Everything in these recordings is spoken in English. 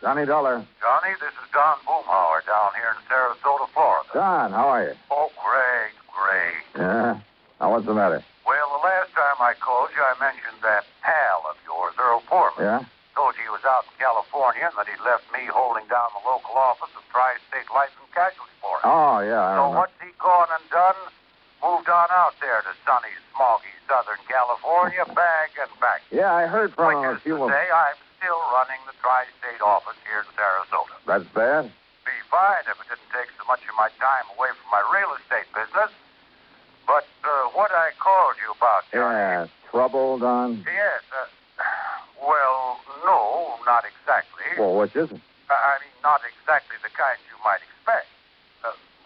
Johnny Dollar. Johnny, this is Don Boomhauer down here in Sarasota, Florida. Don, how are you? Oh, great. Yeah? Now, what's the matter? Well, the last time I called you, I mentioned that pal of yours, Earl Foreman. Yeah? Told you he was out in California and that he'd left me holding down the local office of Tri-State Life and Casualty for him. Oh, yeah. So what's he gone and done? Moved on out there to sunny, smoggy Southern California, bag and back. Yeah, I heard from him a Which is few to say, I'm still running the Tri-State office here in Sarasota. That's bad? Be fine if it didn't take so much of my time away from my real estate business. But what I called you about, Johnny... Yeah, trouble, Don? Yes, well, no, not exactly. Well, which is it? I mean, not exactly the kind you might expect.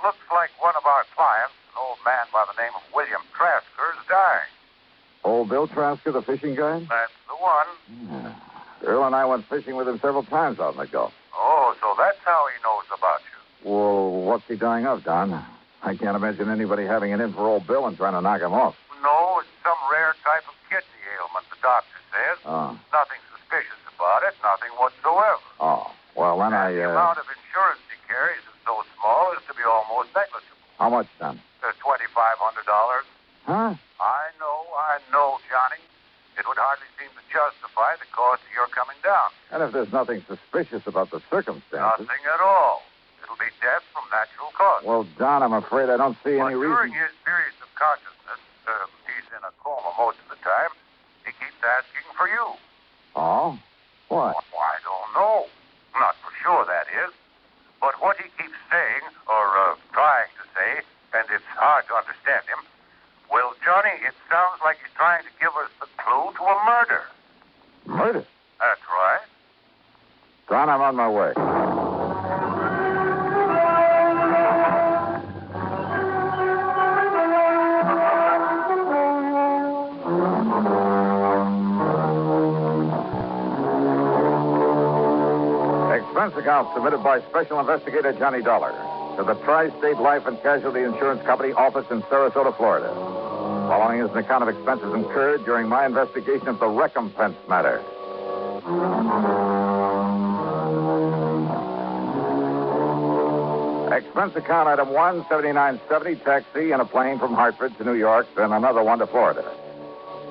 Looks like one of our clients, an old man by the name of William Trasker, is dying. Old Bill Trasker, the fishing guy? That's the one. Yeah. Earl and I went fishing with him several times out in the Gulf. Oh, so that's how he knows about you. Well, what's he dying of, Don? I can't imagine anybody having it in for old Bill and trying to knock him off. No, it's some rare type of kidney ailment, the doctor says. Oh. Nothing suspicious about it, nothing whatsoever. Oh, well, then The amount of insurance he carries is so small as to be almost negligible. How much, Don? $2,500. Huh? I know, Johnny. It would hardly seem to justify the cost of your coming down. And if there's nothing suspicious about the circumstances... Nothing at all. It'll be death from natural causes. Well, Don, I'm afraid I don't see any During reason... his periods of consciousness, he's in a coma most of the time, he keeps asking for you. Oh? What? Well, I don't know. Not for sure, that is. But what he keeps saying, or trying to say, and it's hard to understand him, well, Johnny, it sounds like he's trying to give us the clue to a murder. Murder? That's right. Don, I'm on my way. Expense account submitted by Special Investigator Johnny Dollar to the Tri-State Life and Casualty Insurance Company office in Sarasota, Florida. Following is an account of expenses incurred during my investigation of the Recompense matter. Expense account item 1, $79.70, taxi and a plane from Hartford to New York, then another one to Florida.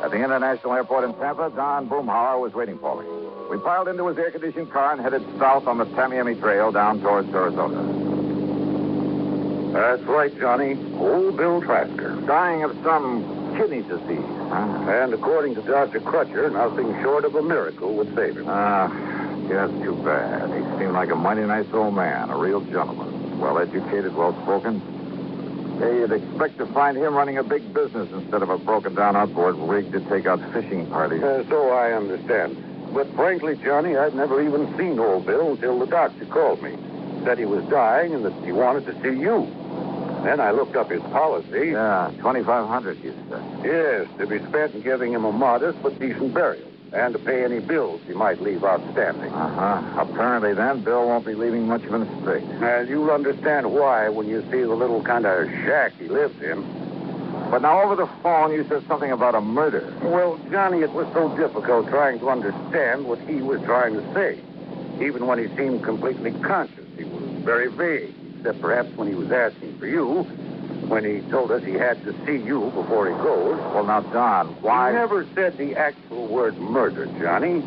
At the International Airport in Tampa, Don Boomhauer was waiting for me. We piled into his air-conditioned car and headed south on the Tamiami Trail down towards Sarasota. That's right, Johnny. Old Bill Trasker. Dying of some kidney disease, huh? And according to Dr. Crutcher, nothing short of a miracle would save him. Yes, too bad. He seemed like a mighty nice old man, a real gentleman. Well-educated, well-spoken. Yeah, you'd expect to find him running a big business instead of a broken-down outboard rig to take out fishing parties. So I understand. But frankly, Johnny, I'd never even seen old Bill until the doctor called me. Said he was dying and that he wanted to see you. Then I looked up his policy. Yeah, $2,500, you said. Yes, to be spent in giving him a modest but decent burial. And to pay any bills he might leave outstanding. Apparently, then, Bill won't be leaving much of an estate. And you'll understand why when you see the little kind of shack he lives in. But now, over the phone, you said something about a murder. Well, Johnny, it was so difficult trying to understand what he was trying to say. Even when he seemed completely conscious, he was very vague, except perhaps when he was asking for you, when he told us he had to see you before he goes. Well, now, Don, why... He never said the actual word murder, Johnny,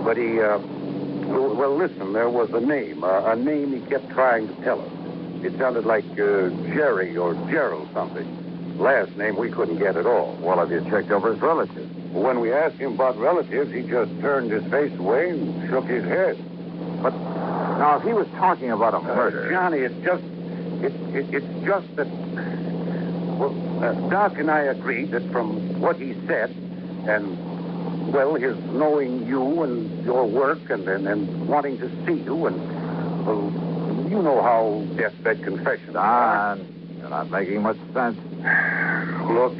but he, well, listen, there was a name he kept trying to tell us. It sounded like Jerry or Gerald something. Last name we couldn't get at all. Well, have you checked over his relatives? When we asked him about relatives, he just turned his face away and shook his head. But now, if he was talking about a murder... Johnny, it's just that... Well, Doc and I agreed that from what he said, and, well, his knowing you and your work and wanting to see you, and, well, you know how deathbed confessions are. Don, you're not making much sense. Look,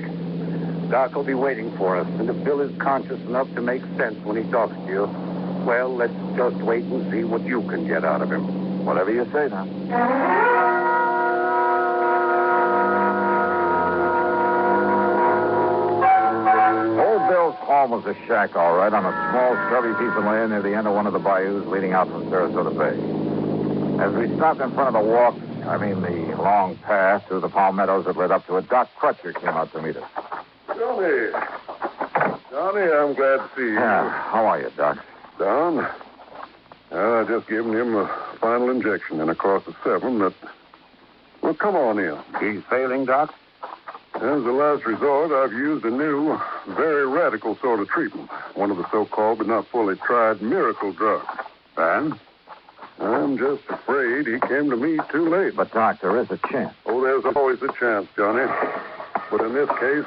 Doc will be waiting for us, and if Bill is conscious enough to make sense when he talks to you, well, let's just wait and see what you can get out of him. Whatever you say, Don. Old Bill's almost a shack, all right, on a small, scrubby piece of land near the end of one of the bayous leading out from Sarasota Bay. As we stopped in front of the the long path through the palmettos that led up to it, Doc Crutcher came out to meet us. Johnny, I'm glad to see you. Yeah, how are you, Doc? Don? I just given him a final injection in a course of 7 that... Well, come on in. He's failing, Doc? As a last resort, I've used a new, very radical sort of treatment. One of the so-called but not fully tried miracle drugs. And? I'm just afraid he came to me too late. But, Doc, there is a chance. Oh, there's always a chance, Johnny. But in this case,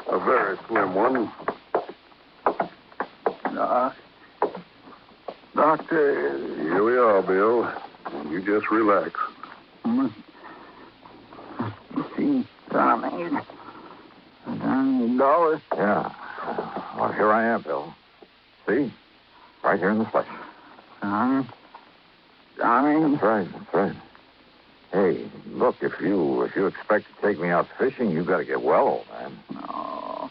a very slim one. Doctor... Here we are, Bill. You just relax. See, Johnny. $1,000. Yeah. Well, here I am, Bill. See? Right here in the flesh. Johnny. That's right. Hey, look, if you expect to take me out fishing, you got to get well, old man. No.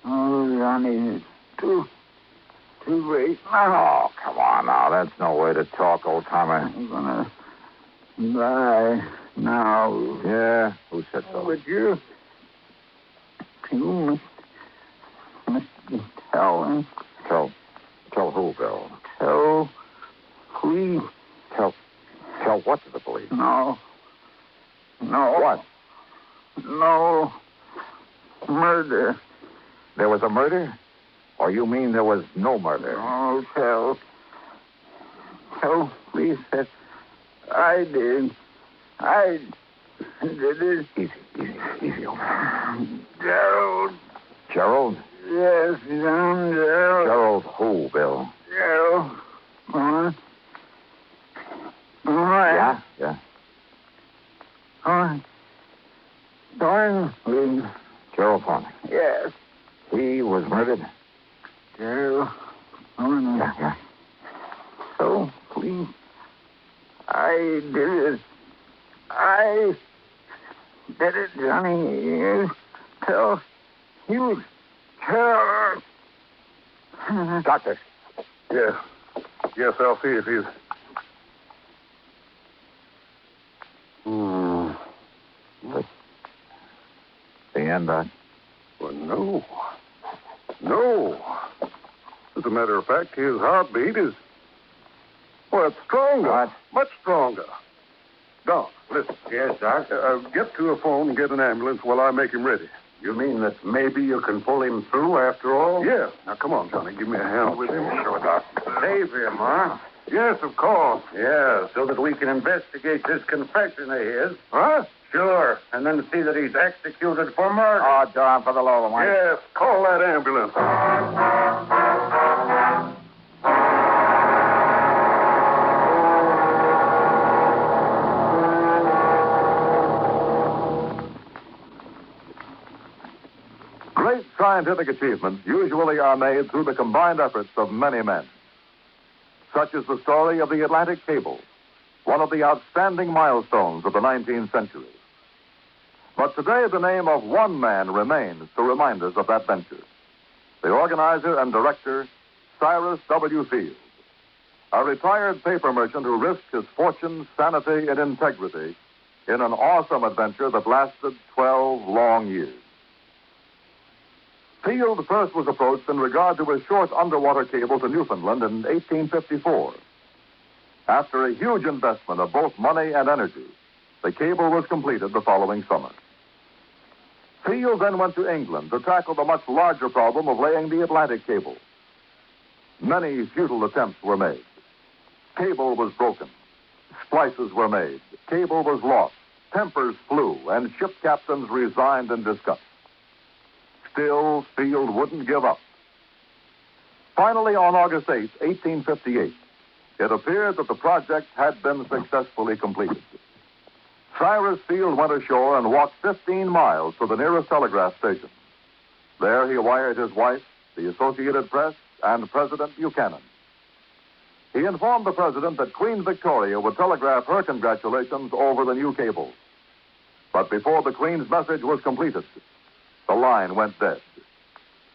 Oh, Johnny, it's too late now. Oh, come on now. That's no way to talk, old timer. I'm gonna die now. Yeah, who said so? Would you must tell him. Tell who, Bill? Tell police. Tell what to the police? No. What? No. Murder. There was a murder? Or you mean there was no murder? Oh, tell police that I did. I did it. Easy. Gerald. Gerald? Yes, I'm Gerald. Gerald who, Bill? Gerald Mohr. Yeah. Thornley. Gerald Thornley. Yes. He was murdered? Gerald Thornley. Yeah. So, please, I did it. I did it, Johnny. You tell. Doctor. Yeah. Yes, I'll see if he's... The end, Doc? Well, no. As a matter of fact, his heartbeat is... Well, it's stronger. What? Much stronger. Doc, listen. Yes, Doc. Get to a phone and get an ambulance while I make him ready. You mean that maybe you can pull him through after all? Yeah. Now, come on, Johnny. Give me a hand with him. Sure, Doc. Save him, huh? Yes, of course. Yeah, so that we can investigate this confession of his. Huh? Sure, and then see that he's executed for murder. Oh, darn for the love of Mike. Yes, call that ambulance. Great scientific achievements usually are made through the combined efforts of many men. Such is the story of the Atlantic Cable, one of the outstanding milestones of the 19th century. But today, the name of one man remains to remind us of that venture. The organizer and director, Cyrus W. Field, a retired paper merchant who risked his fortune, sanity, and integrity in an awesome adventure that lasted 12 long years. Field first was approached in regard to a short underwater cable to Newfoundland in 1854. After a huge investment of both money and energy, the cable was completed the following summer. Field then went to England to tackle the much larger problem of laying the Atlantic cable. Many futile attempts were made. Cable was broken. Splices were made. Cable was lost. Tempers flew, and ship captains resigned in disgust. Still, Field wouldn't give up. Finally, on August 8, 1858, it appeared that the project had been successfully completed. Cyrus Field went ashore and walked 15 miles to the nearest telegraph station. There he wired his wife, the Associated Press, and President Buchanan. He informed the president that Queen Victoria would telegraph her congratulations over the new cable. But before the Queen's message was completed, the line went dead.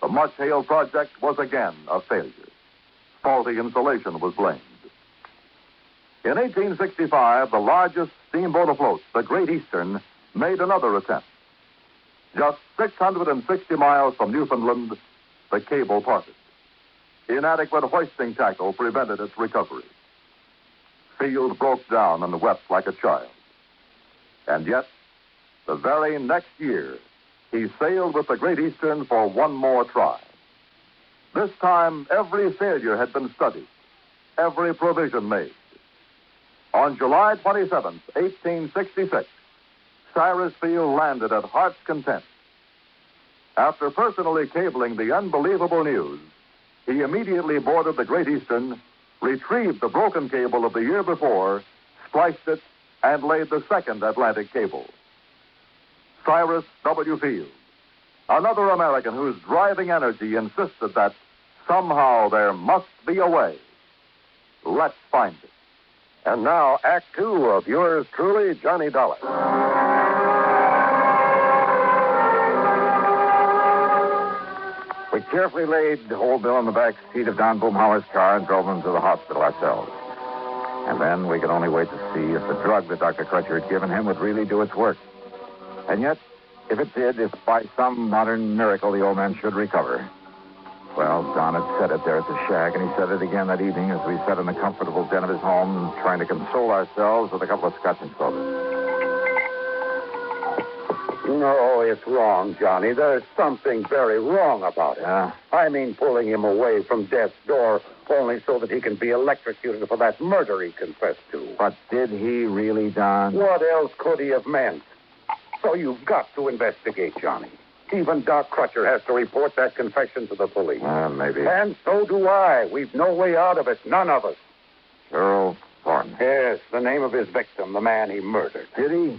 The much-hailed project was again a failure. Faulty insulation was blamed. In 1865, the largest steamboat afloat, the Great Eastern, made another attempt. Just 660 miles from Newfoundland, the cable parted. Inadequate hoisting tackle prevented its recovery. Field broke down and wept like a child. And yet, the very next year, he sailed with the Great Eastern for one more try. This time, every failure had been studied, every provision made. On July 27, 1866, Cyrus Field landed at Heart's Content. After personally cabling the unbelievable news, he immediately boarded the Great Eastern, retrieved the broken cable of the year before, spliced it, and laid the second Atlantic cable. Cyrus W. Field, another American whose driving energy insisted that somehow there must be a way. Let's find it. And now, Act Two of yours truly, Johnny Dollar. We carefully laid Old Bill in the back seat of Don Boomhauer's car and drove him to the hospital ourselves. And then we could only wait to see if the drug that Dr. Crutcher had given him would really do its work. And yet, if it did, if by some modern miracle the old man should recover. Well, Don had said it there at the shack, and he said it again that evening as we sat in the comfortable den of his home, trying to console ourselves with a couple of scotch and sodas. No, it's wrong, Johnny. There's something very wrong about it. Yeah? I mean, pulling him away from death's door only so that he can be electrocuted for that murder he confessed to. But did he really, Don? What else could he have meant? So you've got to investigate, Johnny. Even Doc Crutcher has to report that confession to the police. Maybe. And so do I. We've no way out of it. None of us. Gerald Mohr. Yes, the name of his victim, the man he murdered. Did he?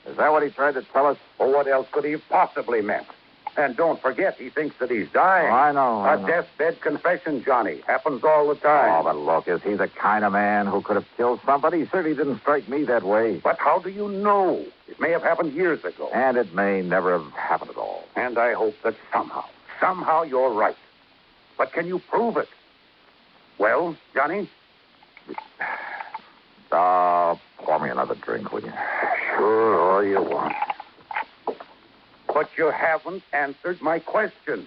Is that what he tried to tell us? Well, what else could he have possibly meant? And don't forget, he thinks that he's dying. I know. A deathbed confession, Johnny. Happens all the time. Oh, but look, is he the kind of man who could have killed somebody? He certainly didn't strike me that way. But how do you know? It may have happened years ago. And it may never have happened at all. And I hope that somehow you're right. But can you prove it? Well, Johnny? Pour me another drink, will you? Sure, all you want. But you haven't answered my question.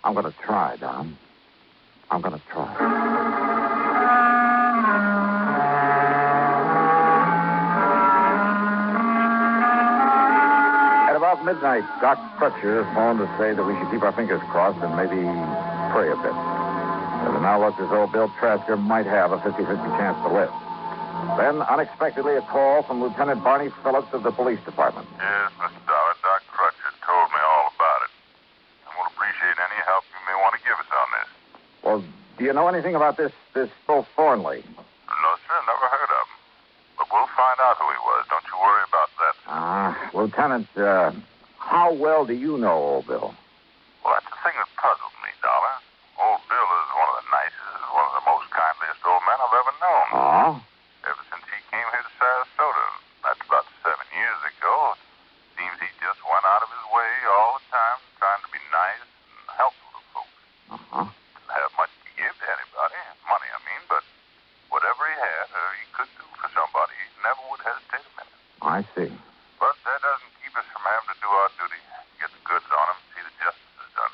I'm going to try, Don. I'm going to try. At about midnight, Doc Crutcher phoned to say that we should keep our fingers crossed and maybe pray a bit. It now looks as though Bill Trasker might have a 50-50 chance to live. Then, unexpectedly, a call from Lieutenant Barney Phillips of the police department. Yes, Mr. Dollar. Doc Crutcher told me all about it. I will appreciate any help you may want to give us on this. Well, do you know anything about this Bill Thornley? No, sir. Never heard of him. But we'll find out who he was. Don't you worry about that, sir. Lieutenant, how well do you know old Bill? Well, that's the thing that puzzles me, Dollar. Old Bill is one of the nicest, one of the most kindliest old men I've ever known. Oh? Ever since he came here to Sarasota, that's about 7 years ago, seems he just went out of his way all the time, trying to be nice and helpful to folks. Uh-huh. Didn't have much to give to anybody, money, I mean, but whatever he had or he could do for somebody, he never would hesitate a minute. I see. But that doesn't keep us from having to do our duty, get the goods on him, see that justice is done.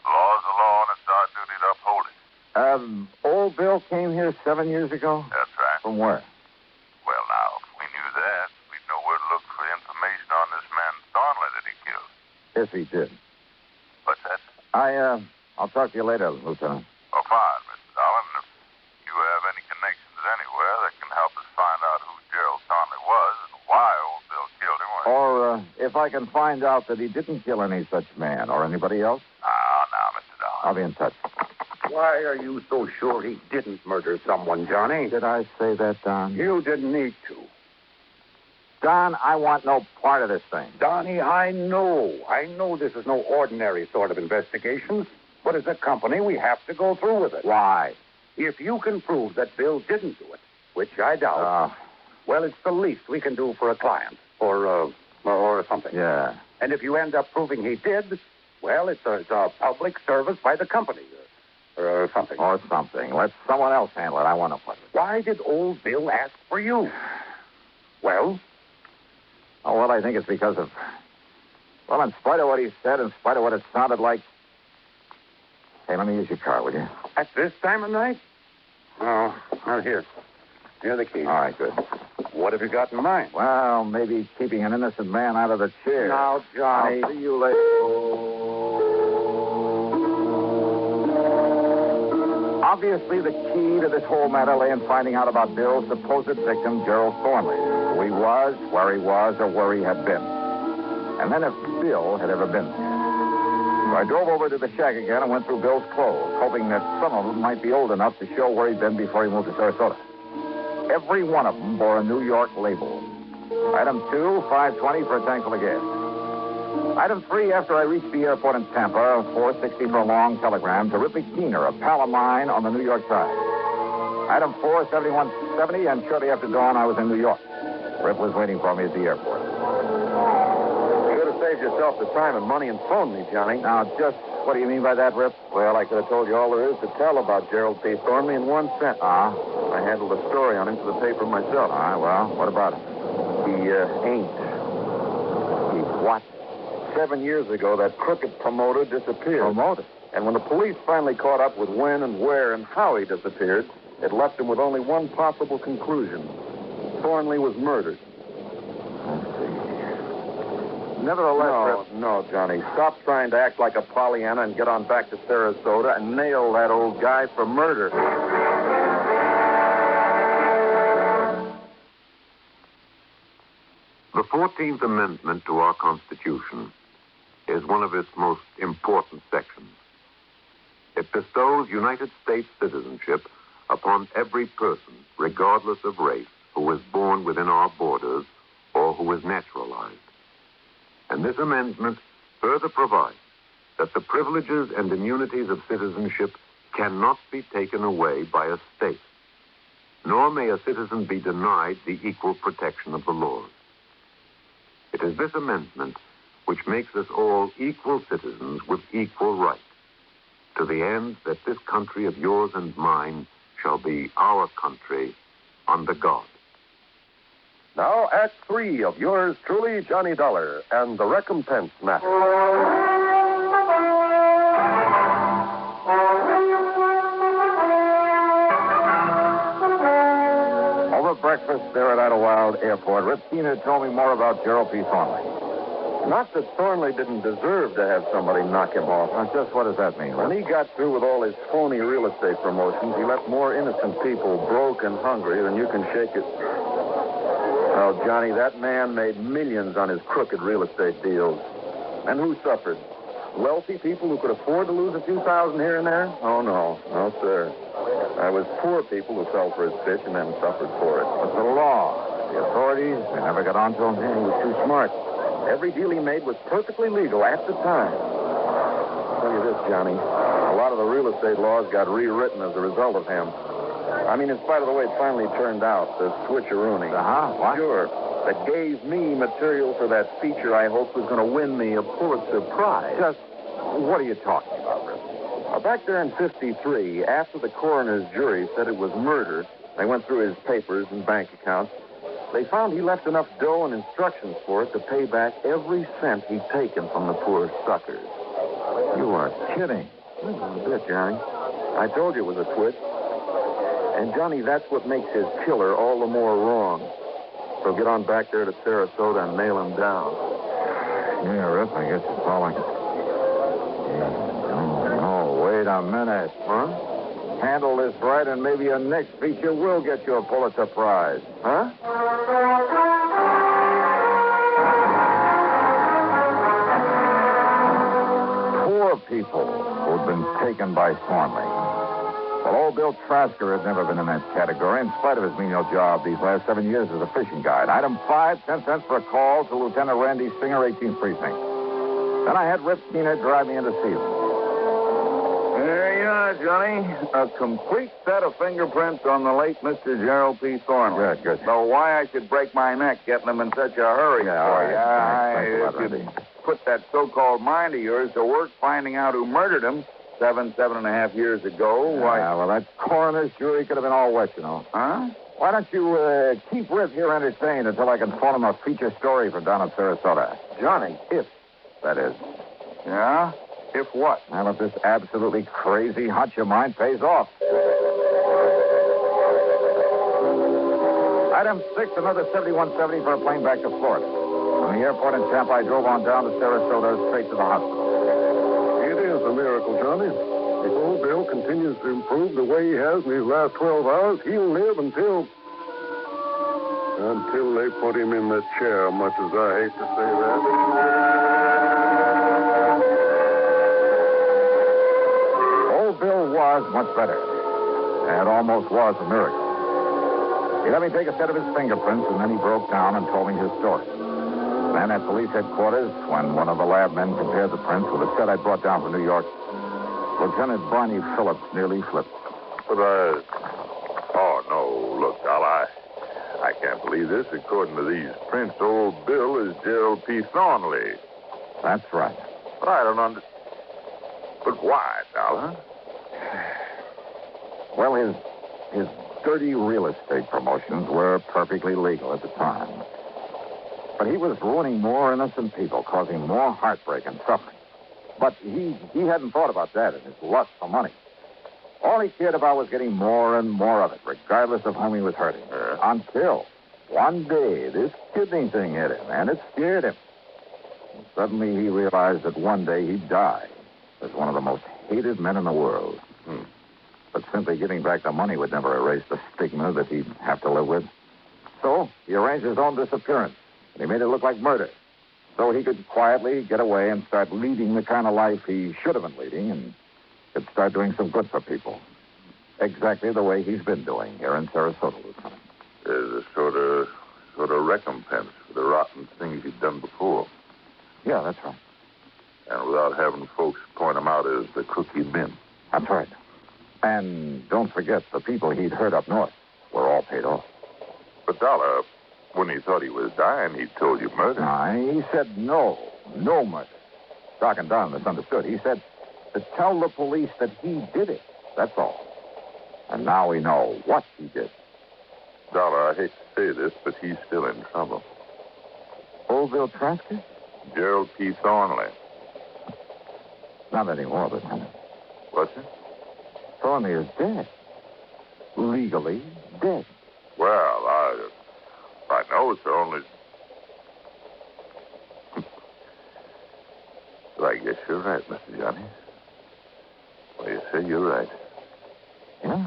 The law is the law, and it's our duty to uphold it. Old Bill came here 7 years ago? That's right. From where? Well, now, if we knew that, we'd know where to look for information on this man Thornley that he killed. Yes, he did. What's that? I'll talk to you later, Lieutenant. Oh, fine, Mr. Dolan. If you have any connections anywhere that can help us find out who Gerald Thornley was and why old Bill killed him, Or if I can find out that he didn't kill any such man or anybody else, now, Mr. Dolan. I'll be in touch. Why are you so sure he didn't murder someone, Johnny? Did I say that, Don? You didn't need to. Don, I want no part of this thing. Donnie, I know this is no ordinary sort of investigation, but as a company, we have to go through with it. Why? If you can prove that Bill didn't do it, which I doubt, well, it's the least we can do for a client or something. Yeah. And if you end up proving he did, Well, it's a public service by the company or something. Or something. Let someone else handle it. I want to put it. Why did old Bill ask for you? Well? Oh, well, I think it's because of... Well, in spite of what he said, in spite of what it sounded like... Hey, let me use your car, will you? At this time of night? Oh, well, here. Here are the keys. All right, good. What have you got in mind? Well, maybe keeping an innocent man out of the chair. Now, Johnny. I'll see you later. Obviously, the key to this whole matter lay in finding out about Bill's supposed victim, Gerald Thornley. Who he was, where he was, or where he had been. And then if Bill had ever been there. So I drove over to the shack again and went through Bill's clothes, hoping that some of them might be old enough to show where he'd been before he moved to Sarasota. Every one of them bore a New York label. Item 2, $5.20 for a tank full of gas. Item 3, after I reached the airport in Tampa, $4.60 for a long telegram to Ripley Keener, a pal of mine on the New York side. Item 4, $71.70, and shortly after dawn, I was in New York. Rip was waiting for me at the airport. You could have saved yourself the time and money and phoned me, Johnny. Now, just what do you mean by that, Rip? Well, I could have told you all there is to tell about Gerald P. Thornley in one sentence. I handled a story on him for the paper myself. All right, well, what about him? He ain't. He what? 7 years ago, that crooked promoter disappeared. Promoter? And when the police finally caught up with when and where and how he disappeared, it left them with only one possible conclusion. Thornley was murdered. Nevertheless, No, Johnny. Stop trying to act like a Pollyanna and get on back to Sarasota and nail that old guy for murder. The 14th Amendment to our Constitution is one of its most important sections. It bestows United States citizenship upon every person, regardless of race, who is born within our borders or who is naturalized. And this amendment further provides that the privileges and immunities of citizenship cannot be taken away by a state, nor may a citizen be denied the equal protection of the laws. It is this amendment which makes us all equal citizens with equal rights, to the end that this country of yours and mine shall be our country under God. Now, Act 3 of yours truly, Johnny Dollar, and the Recompense matter. over breakfast there at Idlewild Airport, Rip Keener told me more about Gerald P. Thornley. Not that Thornley didn't deserve to have somebody knock him off. Now, just what does that mean, Rip? When he got through with all his phony real estate promotions, he left more innocent people broke and hungry than you can shake it. Well, Johnny, that man made millions on his crooked real estate deals. And who suffered? Wealthy people who could afford to lose a few thousand here and there? Oh, no. No, sir. It was poor people who fell for his pitch and then suffered for it. But the law, the authorities, they never got on to him. Yeah, he was too smart. Every deal he made was perfectly legal at the time. I'll tell you this, Johnny. A lot of the real estate laws got rewritten as a result of him. I mean, in spite of the way it finally turned out, the switcheroony. What? Sure. That gave me material for that feature I hoped was going to win me a Pulitzer Prize. Just, what are you talking about, Rip? Back there in 53, after the coroner's jury said it was murder, they went through his papers and bank accounts. They found he left enough dough and instructions for it to pay back every cent he'd taken from the poor suckers. You are kidding. A bit, Johnny. I told you it was a twist. And, Johnny, that's what makes his killer all the more wrong. So get on back there to Sarasota and nail him down. Yeah, Rip, I guess it's all I can... No, wait a minute. Huh? Handle this right, and maybe your next feature will get you a Pulitzer Prize. Huh? Poor people who'd been taken by Thornley. Well, old Bill Trasker had never been in that category, in spite of his menial job these last 7 years as a fishing guide. Item 5, 10 cents for a call to Lieutenant Randy Singer, 18th Precinct. Then I had Rip Keener drive me into Season. There you are, Johnny. A complete set of fingerprints on the late Mr. Gerald P. Thornley. Good. So why I should break my neck getting them in such a hurry Yeah, for all you. right. Thanks a lot, Randy. put that so-called mind of yours to work finding out who murdered him 7.5 years ago, why... Yeah, well, that coroner's jury could have been all wet, you know. Huh? Why don't you keep Rip here entertained until I can phone him a feature story for down in Sarasota? Johnny. If, that is. Yeah? If what? Well, if this absolutely crazy hunch of mine pays off. Item 6, another 7170 for a plane back to Florida. From the airport in Tampa, I drove on down to Sarasota, straight to the hospital. It is a miracle, Johnny. If old Bill continues to improve the way he has in these last 12 hours, he'll live until they put him in the chair, much as I hate to say that. Old Bill was much better. It almost was a miracle. He let me take a set of his fingerprints, and then he broke down and told me his story. Then at police headquarters, when one of the lab men compared the prints with a set I brought down from New York, Lieutenant Barney Phillips nearly flipped. But, oh, no, look, Al, I can't believe this. According to these prints, old Bill is Gerald P. Thornley. That's right. But I don't understand. But why, Al, huh? Well, his dirty real estate promotions were perfectly legal at the time. But he was ruining more innocent people, causing more heartbreak and suffering. But he hadn't thought about that in his lust for money. All he cared about was getting more and more of it, regardless of whom he was hurting. Until one day this kidney thing hit him, and it scared him. And suddenly he realized that one day he'd die as one of the most hated men in the world. But simply giving back the money would never erase the stigma that he'd have to live with. So he arranged his own disappearance, and he made it look like murder. So he could quietly get away and start leading the kind of life he should have been leading and could start doing some good for people. Exactly the way he's been doing here in Sarasota, Lieutenant. There's a sort of recompense for the rotten things he'd done before. Yeah, that's right. And without having folks point him out as the crook he'd been. That's right. And don't forget, the people he'd hurt up north were all paid off. But, Dollar, when he thought he was dying, he told you murder. He said no murder. Doc and Don misunderstood. He said to tell the police that he did it. That's all. And now we know what he did. Dollar, I hate to say this, but he's still in trouble. Old Bill Trasker? Gerald P. Thornley. Not anymore, Lieutenant. What's it? Thornley is dead. Legally dead. Well, I know it's only... Well, I guess you're right, Mr. Johnny. Well, you say you're right. Yeah.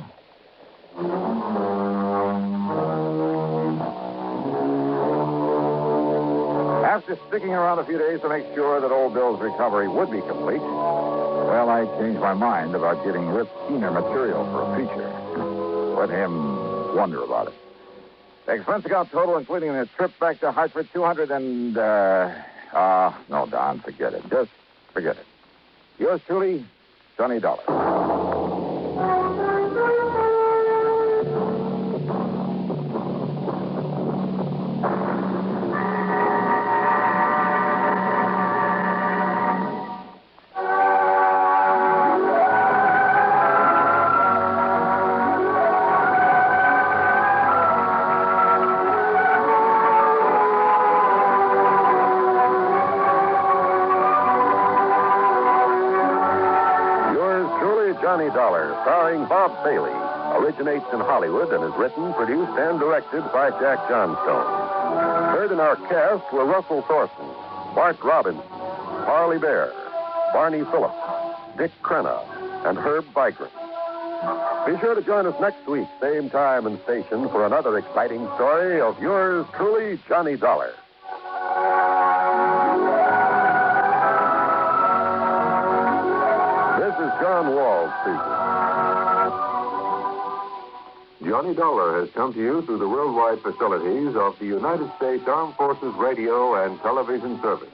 After sticking around a few days to make sure that old Bill's recovery would be complete, well, I changed my mind about giving Rip keener material for a feature. Let him wonder about it. The expense account total, including the trip back to Hartford, $200 and, no, Don, forget it. Just forget it. Yours truly, Johnny Dollar. Johnny Dollar, starring Bob Bailey, originates in Hollywood and is written, produced, and directed by Jack Johnstone. Heard in our cast were Russell Thorson, Bart Robbins, Harley Bear, Barney Phillips, Dick Crenna, and Herb Vigran. Be sure to join us next week, same time and station, for another exciting story of yours truly, Johnny Dollar. John Wall speaking. Johnny Dollar has come to you through the worldwide facilities of the United States Armed Forces Radio and Television Service.